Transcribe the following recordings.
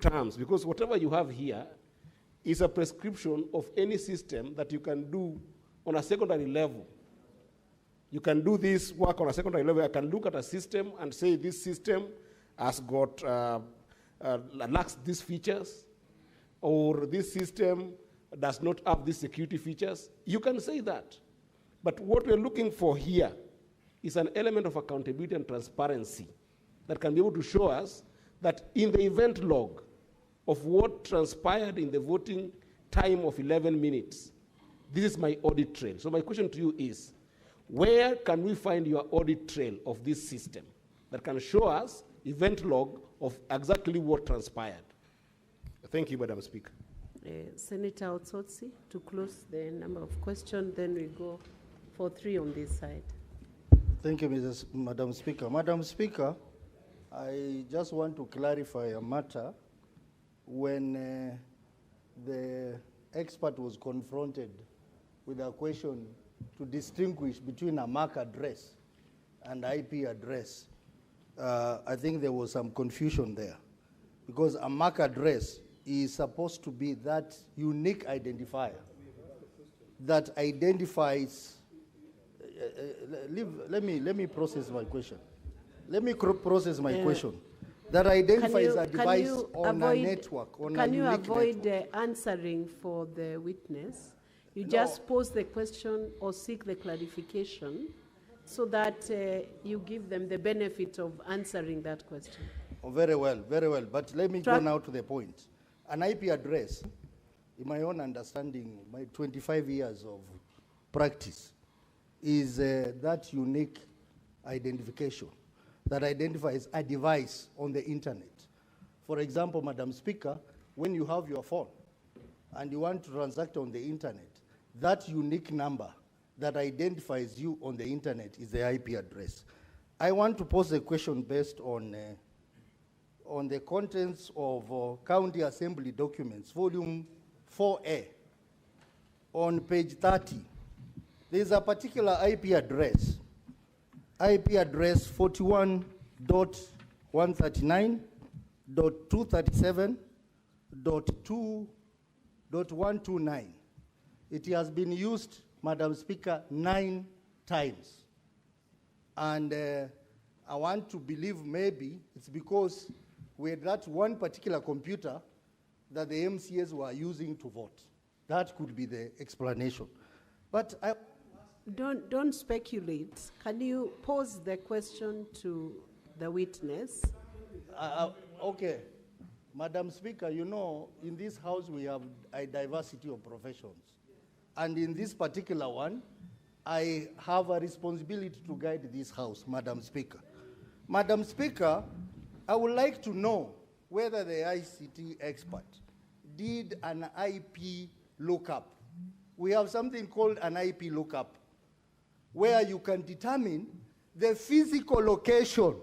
terms, because whatever you have here is a prescription of any system that you can do on a secondary level. You can do this work on a secondary level. I can look at a system and say this system has got, lacks these features, or this system does not have these security features. You can say that. But what we're looking for here is an element of accountability and transparency that can be able to show us that in the event log of what transpired in the voting time of 11 minutes, this is my audit trail. So my question to you is, where can we find your audit trail of this system that can show us event log of exactly what transpired? Thank you, Madam Speaker. Senator Otsotsi, to close the number of questions, then we go for 3 on this side. Thank you, Madam Speaker. Madam Speaker, I just want to clarify a matter. When the expert was confronted with a question to distinguish between a MAC address and IP address, I think there was some confusion there, because a MAC address is supposed to be that unique identifier that identifies. Let me process my question. Let me process my question. That identifies a device on a network. Can you avoid answering for the witness? You just pose the question or seek the clarification so that you give them the benefit of answering that question. Oh, very well, very well. But let me go now to the point. An IP address, in my own understanding, my 25 years of practice, is that unique identification that identifies a device on the internet. For example, Madam Speaker, when you have your phone and you want to transact on the internet, that unique number that identifies you on the internet is the IP address. I want to pose a question based on the contents of County Assembly documents, volume 4A, on page 30. There's a particular IP address 41.139.237.2.129. It has been used, Madam Speaker, 9 times. And I want to believe maybe it's because we had that one particular computer that the MCAs were using to vote. That could be the explanation. But I... Don't speculate. Can you pose the question to the witness? Okay. Madam Speaker, you know, in this house we have a diversity of professions. And in this particular one, I have a responsibility to guide this house, Madam Speaker. Madam Speaker, I would like to know whether the ICT expert did an IP lookup. We have something called an IP lookup, where you can determine the physical location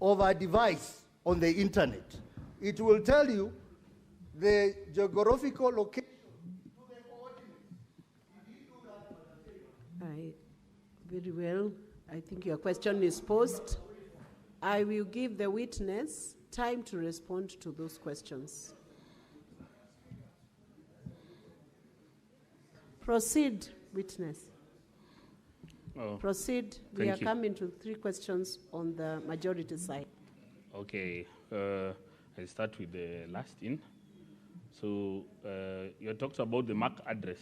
of a device on the internet. It will tell you the geographical location to the coordinates. Very well. I think your question is posed. I will give the witness time to respond to those questions. Proceed, witness. Oh, proceed. We are coming to 3 questions on the majority side. Okay. I'll start with the last in. So you talked about the MAC address.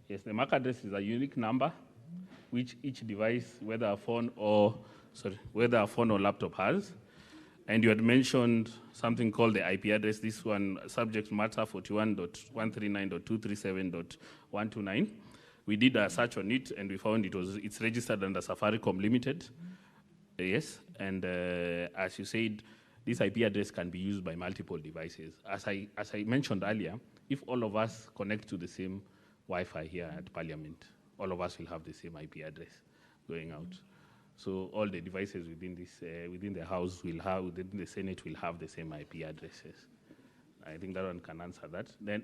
Yes, the MAC address is a unique number which each device, whether a phone or laptop has. And you had mentioned something called the IP address. This one, subject matter 41.139.237.129. We did a search on it, and we found it's registered under Safaricom Limited. Yes, and as you said, this IP address can be used by multiple devices. As I mentioned earlier, if all of us connect to the same Wi-Fi here at Parliament, all of us will have the same IP address going out. So all the devices within this, within the House will have, within the Senate will have the same IP addresses. I think that one can answer that. Then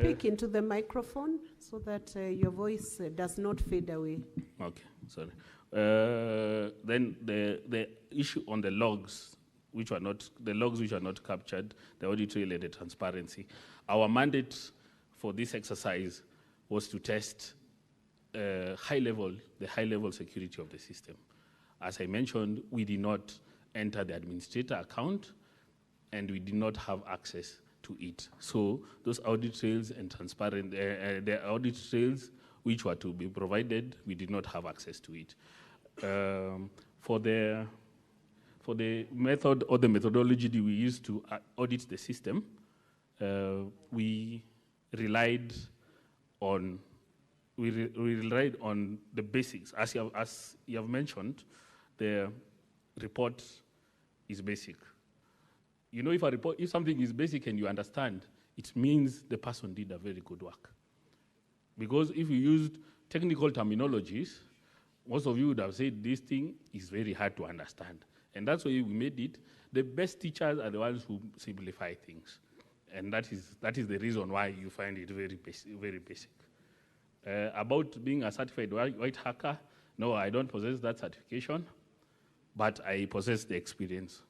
speak into the microphone so that your voice does not fade away. Okay, sorry. Then the issue on the logs which were not, the logs which were not captured, the audit trail and the transparency. Our mandate for this exercise was to test the high level security of the system. As I mentioned, we did not enter the administrator account and we did not have access to it. So those audit trails and the audit trails which were to be provided, we did not have access to it. For the method or the methodology that we used to audit the system, we relied on the basics. As you have mentioned, the report is basic. You know, if something is basic and you understand, it means the person did a very good work. Because if you used technical terminologies, most of you would have said this thing is very hard to understand. And that's why we made it. The best teachers are the ones who simplify things. And that is the reason why you find it very basic. About being a certified white hacker, no, I don't possess that certification, but I possess the experience.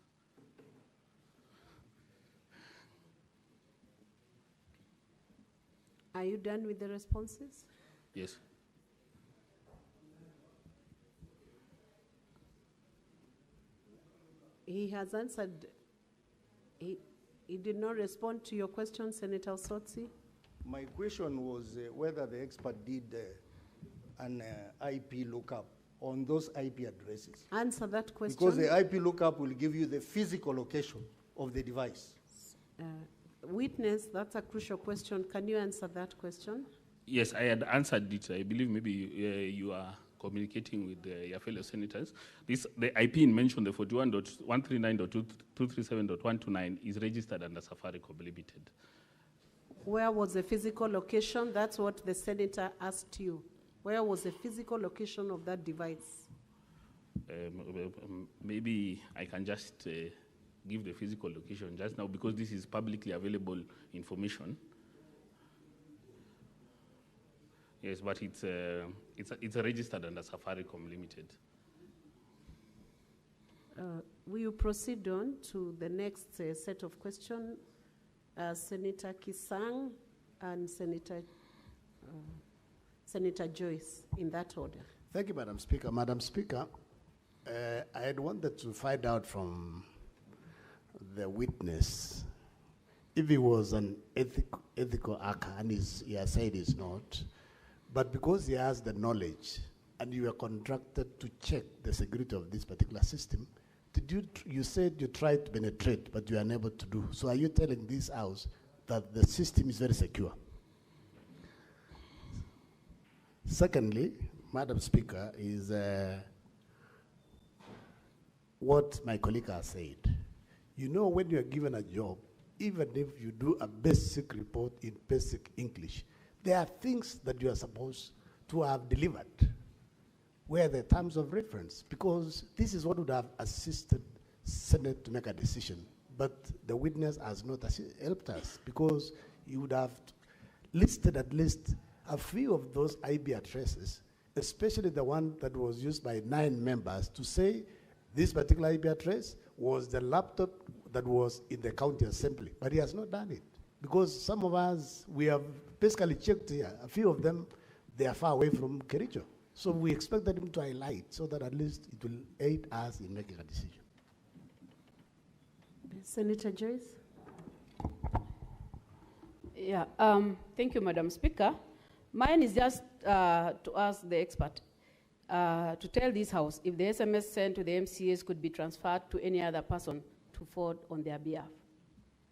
Are you done with the responses? Yes. He has answered. He did not respond to your question, Senator Osotsi. My question was whether the expert did an IP lookup on those IP addresses. Answer that question. Because the IP lookup will give you the physical location of the device. Witness, that's a crucial question. Can you answer that question? Yes, I had answered it. I believe maybe you are communicating with your fellow senators. The IP mentioned, the 41.139.237.129, is registered under Safaricom Limited. Where was the physical location? That's what the senator asked you. Where was the physical location of that device? Maybe I can just give the physical location just now because this is publicly available information. Yes, but it's registered under Safaricom Limited. Will you proceed on to the next set of questions? Senator Kisang and Senator Joyce, in that order. Thank you, Madam Speaker. Madam Speaker, I had wanted to find out from the witness if he was an ethical hacker, and he has said he's not, but because he has the knowledge and you are contracted to check the security of this particular system, you said you tried to penetrate, but you are unable to do. So are you telling this House that the system is very secure? Secondly, Madam Speaker, is what my colleague has said. You know, when you are given a job, even if you do a basic report in basic English, there are things that you are supposed to have delivered. Where the terms of reference, because this is what would have assisted Senate to make a decision. But the witness has not helped us because you would have listed at least a few of those IP addresses, especially the one that was used by 9 members to say this particular IP address was the laptop that was in the county assembly. But he has not done it because some of us, we have basically checked here, a few of them, they are far away from Kericho. So we expected him to highlight so that at least it will aid us in making a decision. Senator Joyce? Yeah, thank you, Madam Speaker. Mine is just to ask the expert to tell this House if the SMS sent to the MCAs could be transferred to any other person to forward on their behalf.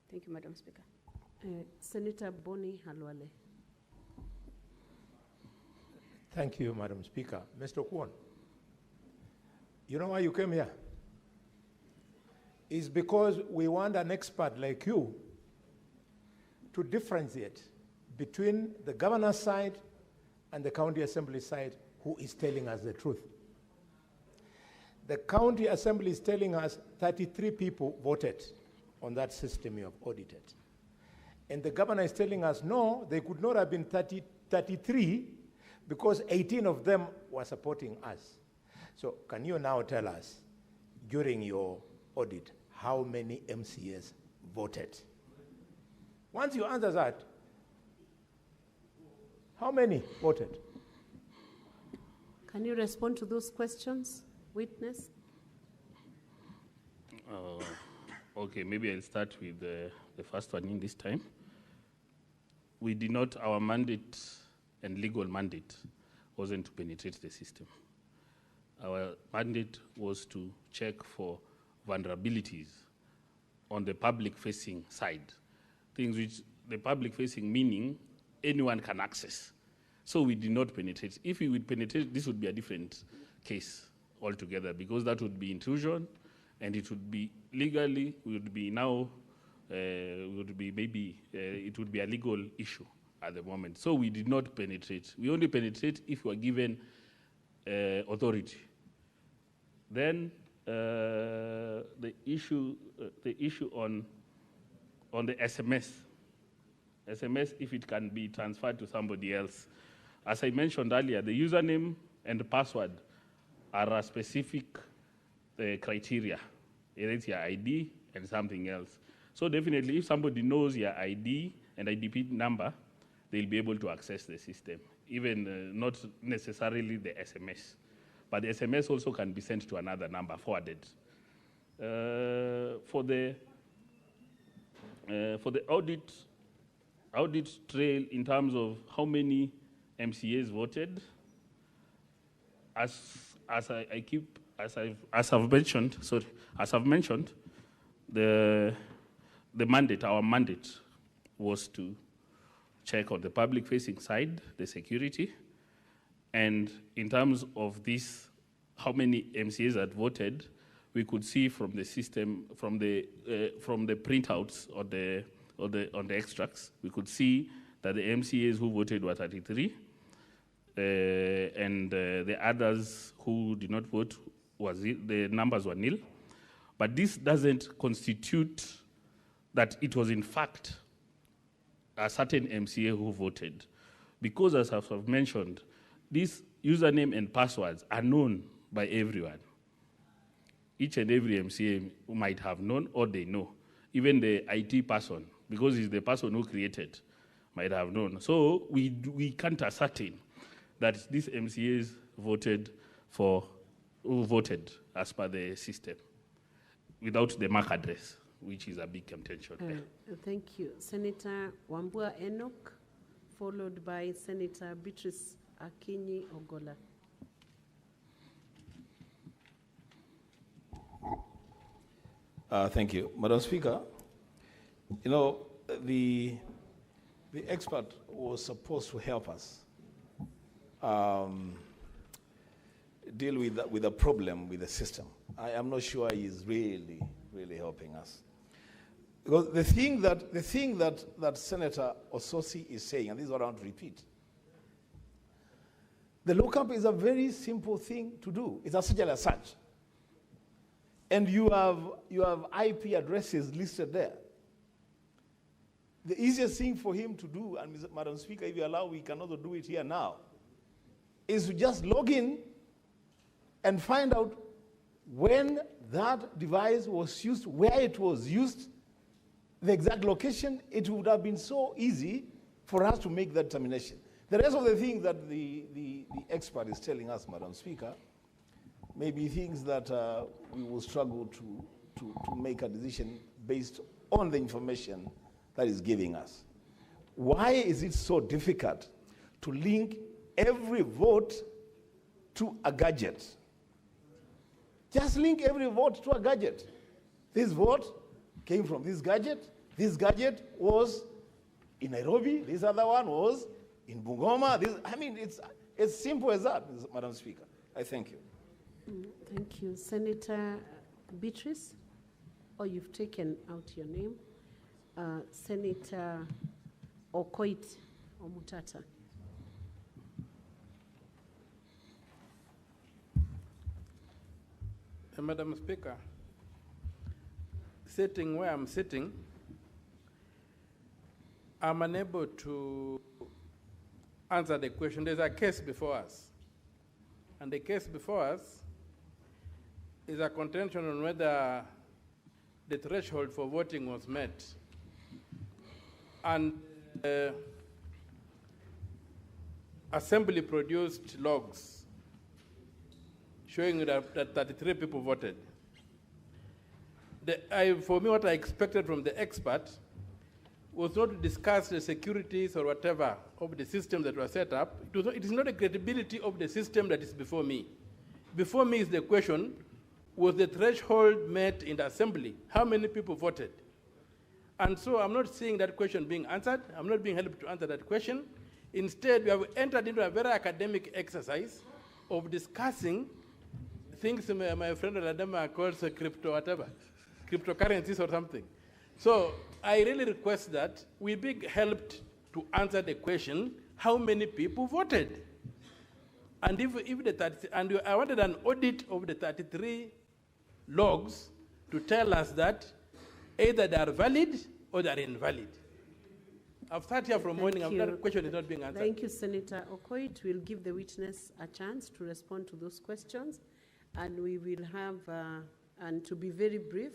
Thank you, Madam Speaker. Senator Boni Halwale. Thank you, Madam Speaker. Mr. Kwon, you know why you came here? It's because we want an expert like you to differentiate between the governor's side and the county assembly side who is telling us the truth. The county assembly is telling us 33 people voted on that system you have audited. And the governor is telling us, no, they could not have been 33 because 18 of them were supporting us. So can you now tell us, during your audit, how many MCAs voted? Once you answer that, how many voted? Can you respond to those questions, witness? Okay, maybe I'll start with the first one in this time. We did not, our mandate and legal mandate wasn't to penetrate the system. Our mandate was to check for vulnerabilities on the public-facing side, things which the public-facing meaning anyone can access. So we did not penetrate. If we would penetrate, this would be a different case altogether, because that would be intrusion, and it would be legally, would be now, would be maybe, it would be a legal issue at the moment. So we did not penetrate. We only penetrate if we are given authority. Then the issue on the SMS, if it can be transferred to somebody else. As I mentioned earlier, the username and the password are a specific criteria. It's your ID and something else. So definitely, if somebody knows your ID and IDP number, they'll be able to access the system, even not necessarily the SMS. But the SMS also can be sent to another number, forwarded. For the audit trail in terms of how many MCAs voted, as I've mentioned, the mandate, our mandate, was to check on the public-facing side, the security, and in terms of this, how many MCAs had voted, we could see from the system, from the printouts on the extracts, we could see that the MCAs who voted were 33, and the others who did not vote, the numbers were nil. But this doesn't constitute that it was in fact a certain MCA who voted, because as I've mentioned, these username and passwords are known by everyone. Each and every MCA might have known, or they know. Even the IT person, because he's the person who created, might have known. So we can't ascertain that these MCAs voted who voted as per the system without the MAC address, which is a big contention. Thank you. Senator Wambua Enoch, followed by Senator Beatrice Akinyi Ogola. Thank you. Madam Speaker, you know, the expert was supposed to help us deal with the problem with the system. I am not sure he is really helping us. Because the thing that Senator Ososi is saying, and this is what I want to repeat, the lookup is a very simple thing to do. It's a serial search. And you have IP addresses listed there. The easiest thing for him to do, and Madam Speaker, if you allow, we can also do it here now, is to just log in and find out when that device was used, where it was used, the exact location. It would have been so easy for us to make that determination. The rest of the things that the expert is telling us, Madam Speaker, may be things that we will struggle to make a decision based on the information that is giving us. Why is it so difficult to link every vote to a gadget? Just link every vote to a gadget. This vote came from this gadget. This gadget was in Nairobi. This other one was in Bungoma. It's simple as that, Madam Speaker. I thank you. Thank you. Senator Beatrice, you've taken out your name. Senator Okoit Omutata. Madam Speaker, sitting where I'm sitting, I'm unable to answer the question. There's a case before us. And the case before us is a contention on whether the threshold for voting was met. And Assembly produced logs showing that 33 people voted. For me, what I expected from the expert was not to discuss the securities or whatever of the system that was set up. It is not the credibility of the system that is before me. Before me is the question, was the threshold met in the Assembly? How many people voted? And so I'm not seeing that question being answered. I'm not being helped to answer that question. Instead, we have entered into a very academic exercise of discussing things my friend Adama calls crypto whatever, cryptocurrencies or something. So I really request that we be helped to answer the question, how many people voted? And I wanted an audit of the 33 logs to tell us that either they are valid or they are invalid. I've sat here from morning, that question is not being answered. Thank you, Senator Okoit. We'll give the witness a chance to respond to those questions, and we will have, and to be very brief,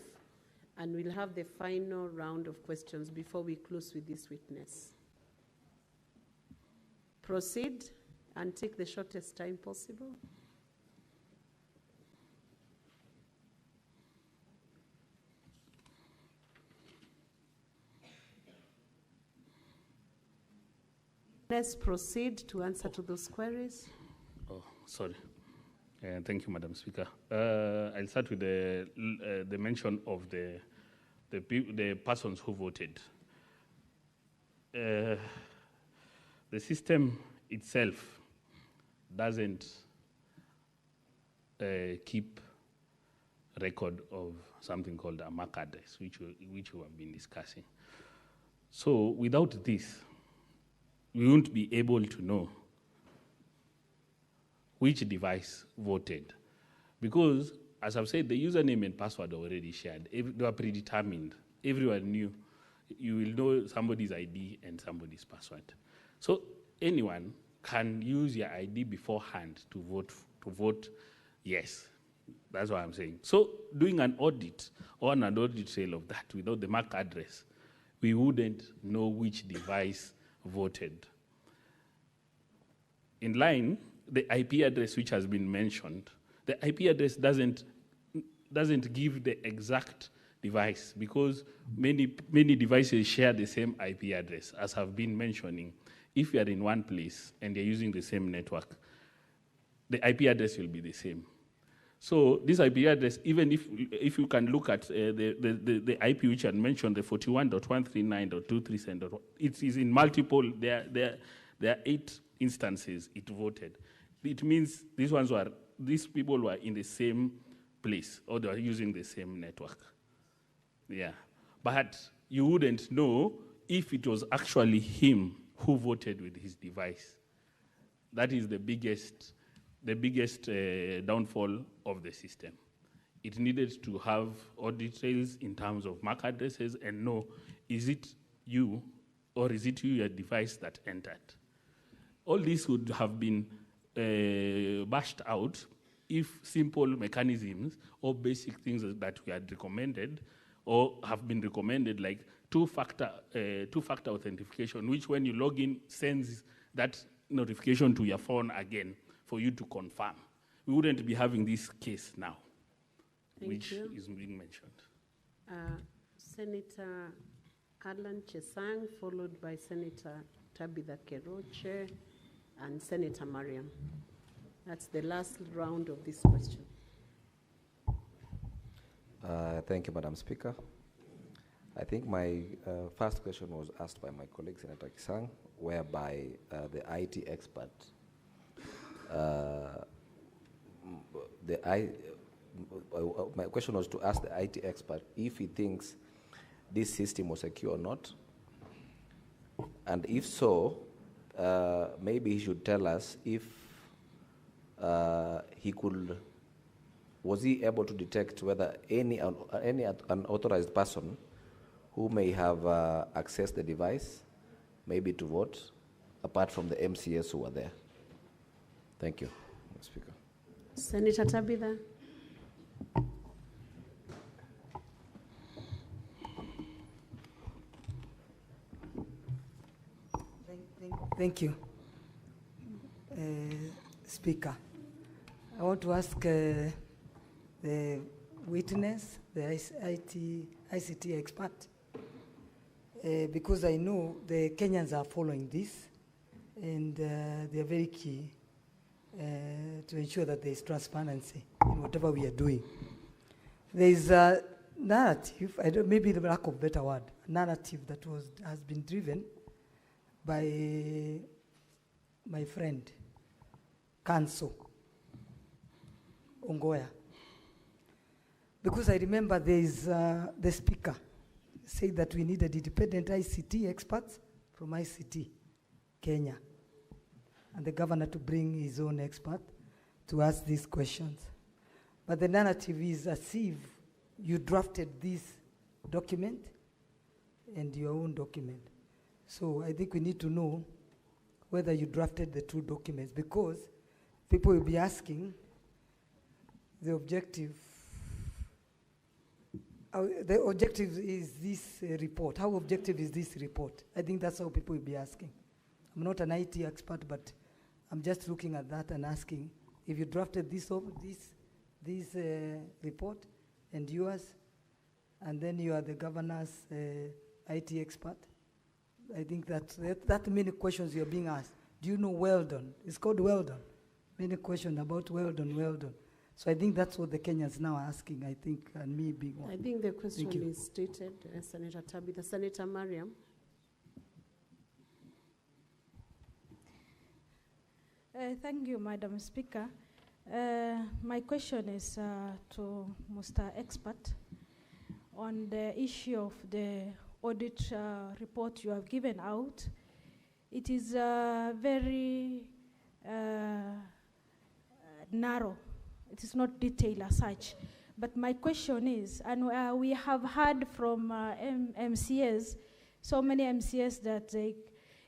and we'll have the final round of questions before we close with this witness. Proceed and take the shortest time possible. Let's proceed to answer to those queries. Oh, sorry. Thank you, Madam Speaker. I'll start with the mention of the persons who voted. The system itself doesn't keep record of something called a MAC address, which we have been discussing. So without this, we won't be able to know which device voted. Because, as I've said, the username and password are already shared. They were predetermined. Everyone knew. You will know somebody's ID and somebody's password. So anyone can use your ID beforehand to vote yes. That's what I'm saying. So doing an audit or an audit trail of that without the MAC address, we wouldn't know which device voted. In line, the IP address which has been mentioned, the IP address doesn't give the exact device because many devices share the same IP address, as I've been mentioning. If you are in one place and you're using the same network, the IP address will be the same. So this IP address, even if you can look at the IP which I mentioned, the 41.139.237, it is in multiple. There are 8 instances it voted. It means these people were in the same place or they were using the same network. Yeah, but you wouldn't know if it was actually him who voted with his device. That is the biggest downfall of the system. It needed to have audit trails in terms of MAC addresses and know, is it you or is it your device that entered? All this would have been bashed out if simple mechanisms or basic things that we had recommended or have been recommended, like two-factor authentication, which when you log in sends that notification to your phone again for you to confirm. We wouldn't be having this case now, which is being mentioned. Senator Alan Chesang, followed by Senator Tabitha Keroche and Senator Mariam. That's the last round of this question. Thank you, Madam Speaker. I think my first question was asked by my colleague, Senator Kisang, whereby the IT expert, my question was to ask the IT expert if he thinks this system was secure or not. And if so, maybe he should tell us if was he able to detect whether any unauthorized person who may have accessed the device, maybe to vote, apart from the MCS who were there. Thank you, Mr. Speaker. Senator Tabitha. Thank you, Speaker. I want to ask the witness, the ICT expert, because I know the Kenyans are following this, and they are very key to ensure that there is transparency in whatever we are doing. There is a narrative, maybe the lack of better word, narrative that has been driven by my friend, Kanso Ongoya. Because I remember there is the speaker said that we needed independent ICT experts from ICT Kenya, and the governor to bring his own expert to ask these questions. But the narrative is as if you drafted this document and your own document. So I think we need to know whether you drafted the two documents, because people will be asking the objective. The objective is this report. How objective is this report? I think that's how people will be asking. I'm not an IT expert, but I'm just looking at that and asking if you drafted this report and yours, and then you are the governor's IT expert. I think that many questions you're being asked. Do you know well done? It's called well done. Many questions about well done, well done. So I think that's what the Kenyans now are asking, I think, and me being one. I think the question is stated, Senator Tabitha. Senator Mariam. Thank you, Madam Speaker. My question is to Mr. Expert on the issue of the audit report you have given out. It is very narrow. It is not detailed as such. But my question is, and we have heard from MCAs, so many MCAs that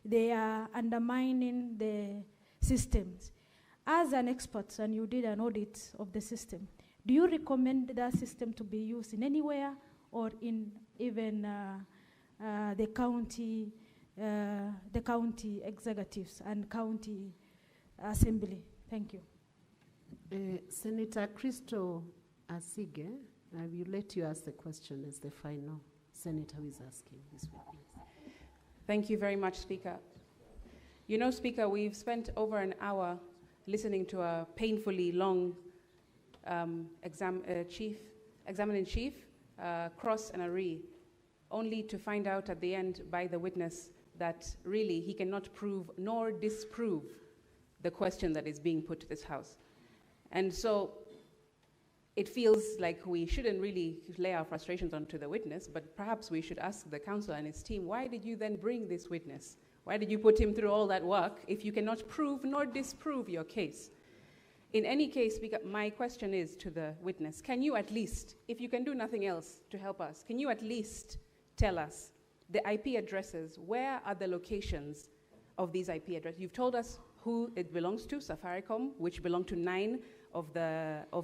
they are undermining the systems. As an expert, and you did an audit of the system, do you recommend that system to be used in anywhere, or in even the county executives and county assembly? Thank you. Senator Crystal Asige, I will let you ask the question as the final senator who is asking this witness. Thank you very much, Speaker. You know, Speaker, we've spent over an hour listening to a painfully long examiner-in-chief, Cross and Ari, only to find out at the end by the witness that really he cannot prove nor disprove the question that is being put to this House. And so it feels like we shouldn't really lay our frustrations onto the witness, but perhaps we should ask the counsel and his team, why did you then bring this witness? Why did you put him through all that work if you cannot prove nor disprove your case? In any case, my question is to the witness, can you at least, if you can do nothing else to help us, can you at least tell us the IP addresses, where are the locations of these IP addresses? You've told us who it belongs to, Safaricom, which belong to 9 of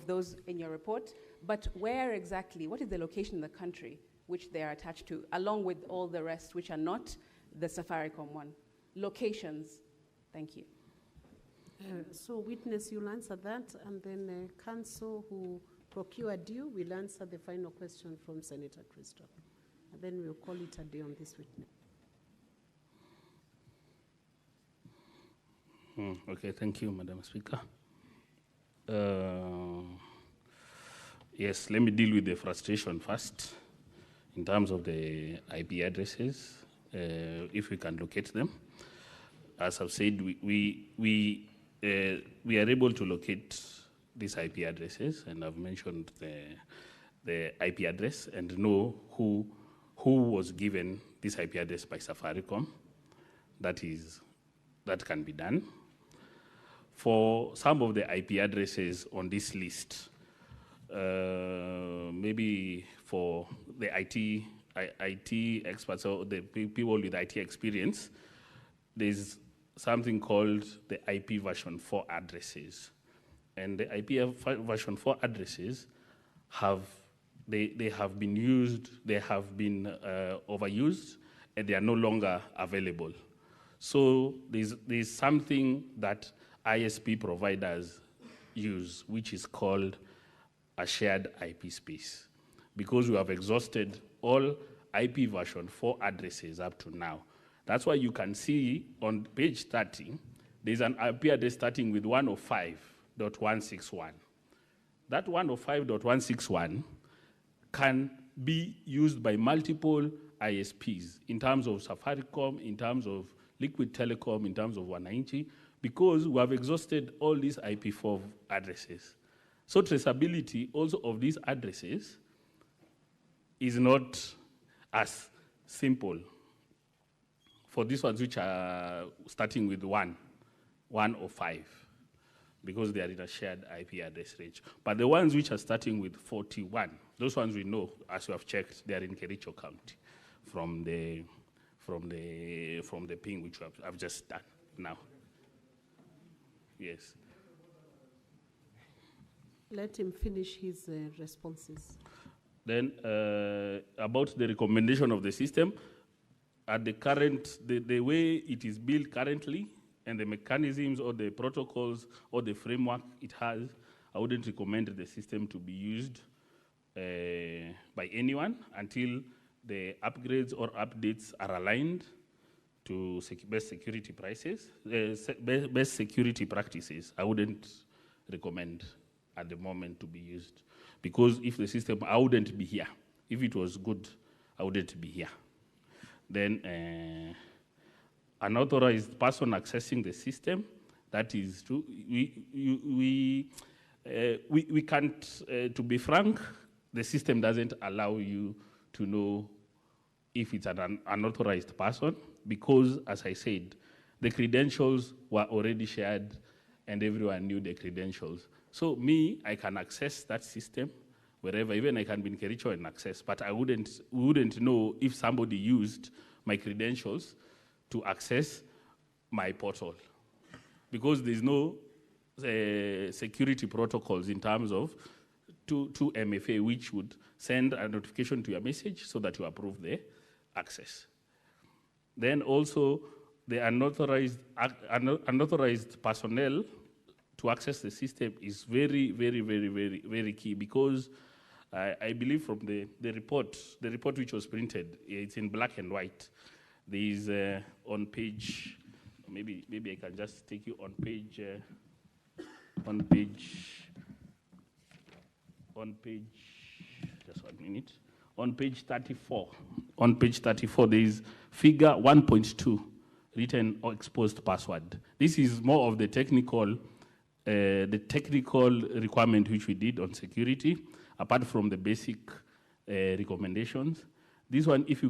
those in your report, but where exactly, what is the location in the country which they are attached to, along with all the rest which are not the Safaricom one? Locations. Thank you. So witness, you'll answer that, and then counsel who procured you will answer the final question from Senator Christoph. And then we'll call it a day on this witness. Okay, thank you, Madam Speaker. Yes, let me deal with the frustration first in terms of the IP addresses, if we can locate them. As I've said, we are able to locate these IP addresses, and I've mentioned the IP address and know who was given this IP address by Safaricom. That can be done. For some of the IP addresses on this list, maybe for the IT experts or the people with IT experience, there's something called the IP version 4 addresses. And the IP version 4 addresses have been used, they have been overused, and they are no longer available. So there's something that ISP providers use, which is called a shared IP space. Because we have exhausted all IP version 4 addresses up to now. That's why you can see on page 30, there's an IP address starting with 105.161. That 105.161 can be used by multiple ISPs in terms of Safaricom, in terms of Liquid Telecom, in terms of 190, because we have exhausted all these IP4 addresses. So traceability also of these addresses is not as simple for these ones which are starting with 1 or 5, because they are in a shared IP address range. But the ones which are starting with 41, those ones we know, as we have checked, they are in Kericho County from the ping which I've just done now. Yes. Let him finish his responses. Then about the recommendation of the system, at the current, the way it is built currently, and the mechanisms or the protocols or the framework it has, I wouldn't recommend the system to be used by anyone until the upgrades or updates are aligned to best security best security practices. I wouldn't recommend at the moment to be used, because if the system, I wouldn't be here. If it was good, I wouldn't be here. Then unauthorized person accessing the system, that is true. We can't, to be frank, the system doesn't allow you to know if it's an unauthorized person, because, as I said, the credentials were already shared and everyone knew the credentials. So me, I can access that system wherever, even I can be in Kericho and access, but we wouldn't know if somebody used my credentials to access my portal, because there's no security protocols in terms of to MFA, which would send a notification to your message so that you approve the access. Then also the unauthorized personnel to access the system is very, very, very, very, very key, because I believe from the report which was printed, it's in black and white. There is on page, maybe I can just take you on page, just 1 minute. On page 34. On page 34, there is figure 1.2, written or exposed password. This is more of the technical requirement which we did on security, apart from the basic recommendations. This one, if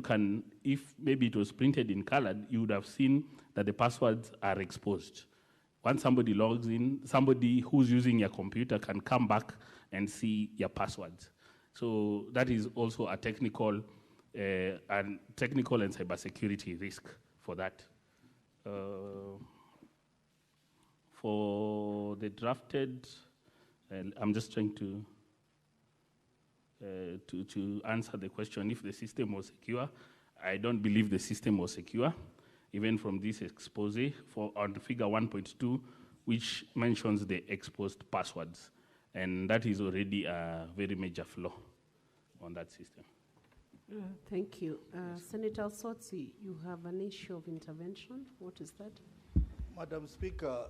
maybe it was printed in colored, you would have seen that the passwords are exposed. Once somebody logs in, somebody who's using your computer can come back and see your passwords. So that is also a technical and cybersecurity risk for that. For the drafted, I'm just trying to answer the question if the system was secure. I don't believe the system was secure, even from this expose on figure 1.2, which mentions the exposed passwords. And that is already a very major flaw on that system. Thank you. Senator Sotsi, you have an issue of intervention. What is that? Madam Speaker,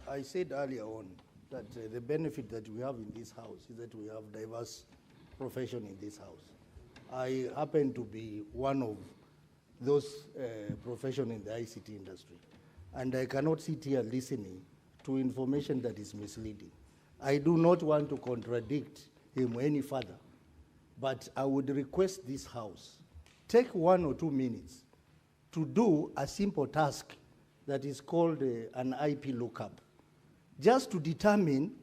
I said earlier on that the benefit that we have in this house is that we have diverse profession in this house. I happen to be one of those profession in the ICT industry, and I cannot sit here listening to information that is misleading. I do not want to contradict him any further, but I would request this house take 1 or 2 minutes to do a simple task that is called an IP lookup, just to determine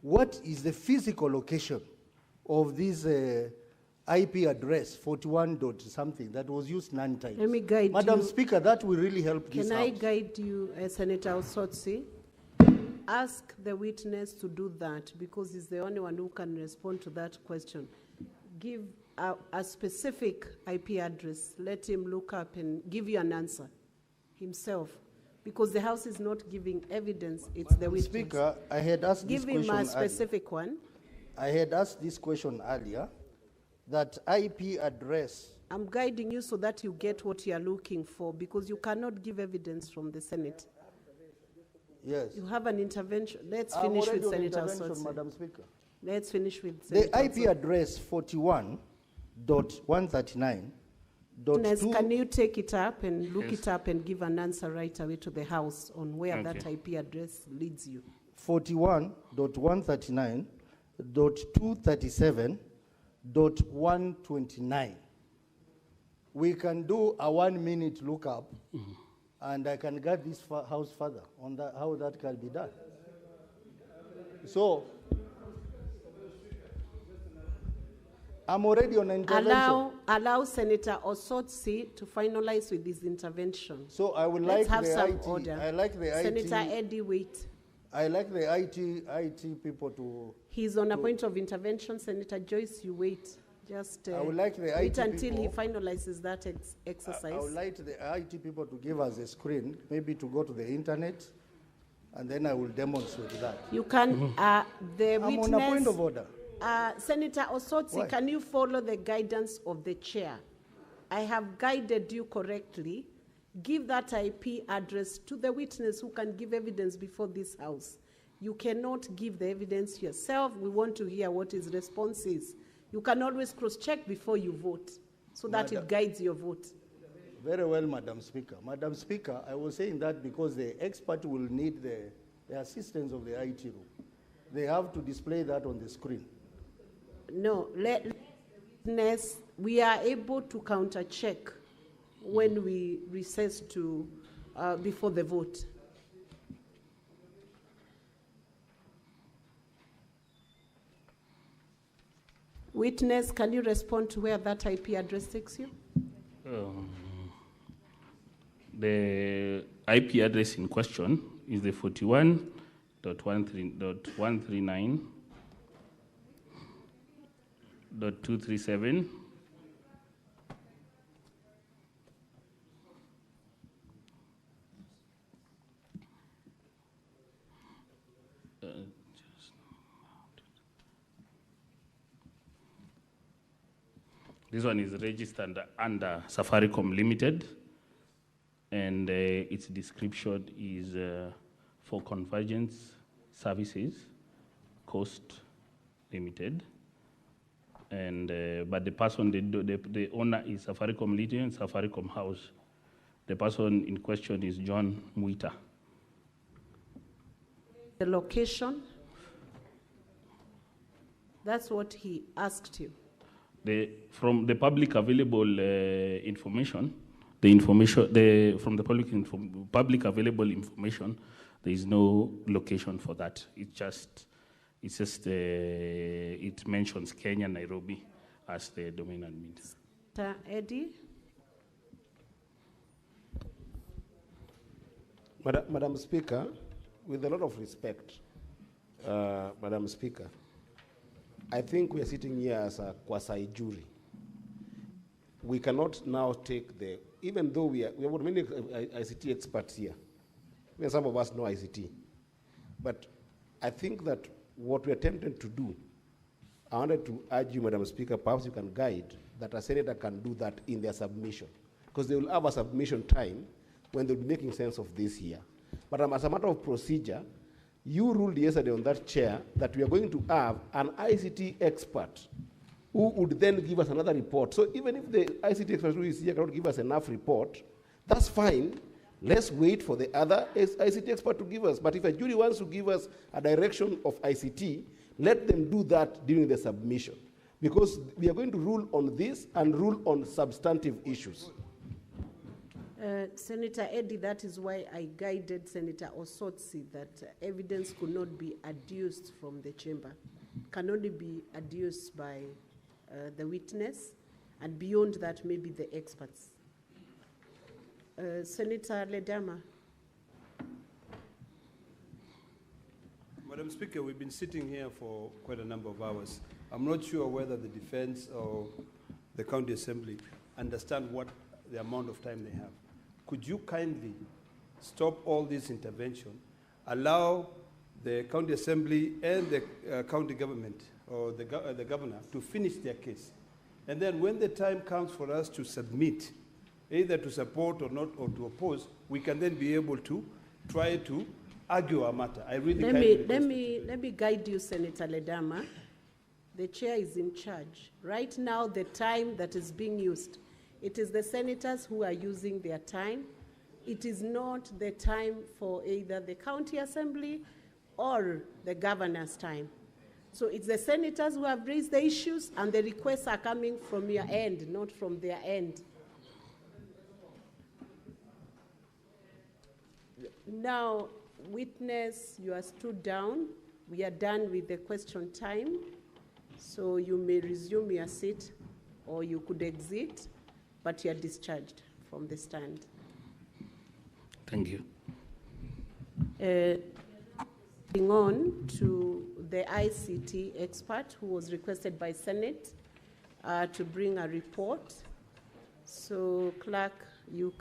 what is the physical location of this IP address 41 dot something that was used 9 times. Let me guide Madam you. Speaker, that will really help this Can house. I guide you, Senator Osotsi? Ask the witness to do that, because he's the only one who can respond to that question. Give a specific IP address. Let him look up and give you an answer. himself, because the House is not giving evidence, it's the witness. Speaker, I had asked this Give question him a specific one. I had asked this question earlier, that IP address. I'm guiding you so that you get what you are looking for, because you cannot give evidence from the Senate. Yes. You have an intervention. Let's I'm finish already with on Senator intervention, Sotsi. Madam Speaker. Let's finish with The Senator IP Sotsi. address 41.139. Witness, can you take it up and look it up and give an answer right away to the House on where that IP address leads you? 41.139.237.129. We can do a 1 minute lookup, and I can guide this House further on that, how that can be done. So, I'm already on intervention. Allow Senator Osotsi to finalize with his intervention. So I would Let's like have the some IT. order. I like the Senator IT. Eddie, wait. I like the IT people to. He's on a point of intervention. Senator Joyce, you wait. Just I would like the wait IT until he people- finalizes that exercise. I would like the IT people to give us a screen, maybe to go to the internet, and then I will demonstrate that. You can, the I'm witness. on a point of order. Senator Osotsi, Why? can you follow the guidance of the chair? I have guided you correctly. Give that IP address to the witness who can give evidence before this House. You cannot give the evidence yourself. We want to hear what his response is. You can always cross-check before you vote, so that it guides your vote. Very well, Madam Speaker. Madam Speaker, I was saying that because the expert will need the assistance of the IT room. They have to display that on the screen. No, witness, we are able to counter-check when we recess to before the vote. Witness, can you respond to where that IP address takes you? The IP address in question is the 41.139.237. This one is registered under Safaricom Limited, and its description is for convergence services, cost limited. And but the person, the owner is Safaricom Limited and Safaricom House. The person in question is John Mutai. The location? That's what he asked you. From the public available information, from the public available information, there is no location for that. It mentions Kenya, Nairobi as the domain admin. Eddie? Madam Speaker, with a lot of respect, Madam Speaker, I think we are sitting here as a quasi-jury. We cannot now take even though we have many ICT experts here, even some of us know ICT, but I think that what we are attempting to do, I wanted to urge you, Madam Speaker, perhaps you can guide that a senator can do that in their submission, because they will have a submission time when they'll be making sense of this here. But as a matter of procedure, you ruled yesterday on that chair that we are going to have an ICT expert who would then give us another report. So even if the ICT expert who is here cannot give us enough report, that's fine. Let's wait for the other ICT expert to give us. But if a jury wants to give us a direction of ICT, let them do that during the submission. Because we are going to rule on this and rule on substantive issues. Senator Eddie, that is why I guided Senator Osotsi that evidence could not be adduced from the chamber, can only be adduced by the witness, and beyond that, maybe the experts. Senator Ledama. Madam Speaker, we've been sitting here for quite a number of hours. I'm not sure whether the defense or the county assembly understand what the amount of time they have. could you kindly stop all this intervention, allow the county assembly and the county government or the governor to finish their case. And then when the time comes for us to submit, either to support or not, or to oppose, we can then be able to try to argue our matter. I really let me guide you, Senator Ledama. The chair is in charge. Right now, the time that is being used, it is the senators who are using their time. It is not the time for either the county assembly or the governor's time. So it's the senators who have raised the issues, and the requests are coming from your end, not from their end. Now, witness, you are stood down. We are done with the question time. So you may resume your seat, or you could exit, but you are discharged from the stand. Thank you. Moving on to the ICT expert who was requested by Senate to bring a report. So, clerk, you